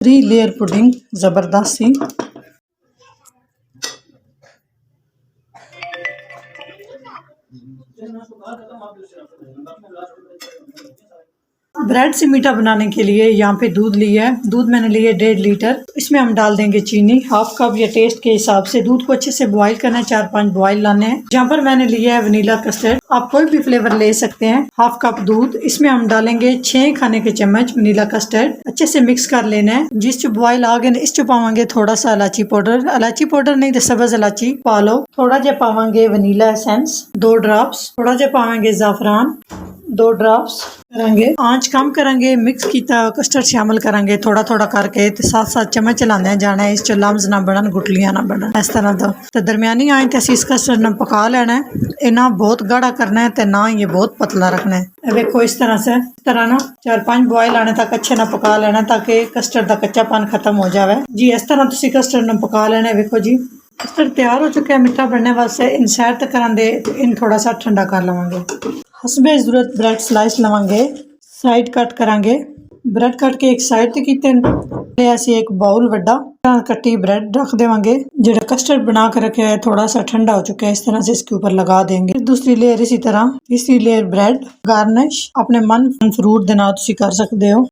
3 layer pudding ज़बरदस्त सी। Bread से मीठा बनाने के लिए यहाँ पे दूध लिया है। दूध मैंने लिया 1.5 लीटर। इसमें हम डाल देंगे चीनी हाफ कप या टेस्ट के हिसाब से। दूध को अच्छे से बॉईल करना है, 4-5 बॉईल लाने हैं। यहाँ पर मैंने लिया है वनीला कस्टर्ड, आप कोई भी फ्लेवर ले सकते हैं। हाफ कप दूध, इसमें हम डालेंगे 6 खाने के चम्मच वनीला कस्टर्ड। अच्छे से मिक्स कर लेना है। जिस च बॉईल आ गए इस च पावांगे थोड़ा सा इलायची पाउडर नहीं तो सब्ज इलायची पा लो। थोड़ा जा पावांगे वनीला एसेंस 2 ड्रॉप्स। थोड़ा जा पावांगे ज़ाफ़रान 2 ड्रॉप्स। करेंगे आंच कम करेंगे, मिक्स किया कस्टर्ड शामिल करेंगे थोड़ा थोड़ा करके ते साथ साथ चम्मच चलाते जाना है। इस च लम्स ना बनन, गुटलियां ना बनन, इस तरह का। तो दरमियानी आंच ते इस कस्टर्ड ने पका लेना है। ये ना बहुत गाढ़ा करना है ते ना ये बहुत पतला रखना है। देखो इस तरह से, इस तरह ना 4-5 बॉयल आने तक अच्छे ना पका लेना ताकि कस्टर्ड का कच्चापन खत्म हो जाए जी। इस तरह तुसी कस्टर्ड ने पका लेना। देखो जी कस्टर्ड तैयार हो चुका है मीठा बनने वास्ते। इन साइड तक करांदे इन थोड़ा सा ठंडा कर लवांगे। हसबे जरूरत ब्रेड स्लाइस लवांगे, साइड कट करांगे। ब्रेड कट के एक साइड ते कीते ऐसे एक बाउल वड्डा कट्टी ब्रेड रख देवांगे। जेड़ा कस्टर्ड बना के रखे है थोड़ा सा ठंडा हो चुका है, इस तरह से इसके ऊपर लगा देंगे। दूसरी लेयर इसी तरह, तीसरी लेयर ब्रेड। गार्निश अपने मन फ्रूट दे नाल तुसी कर सकदे हो।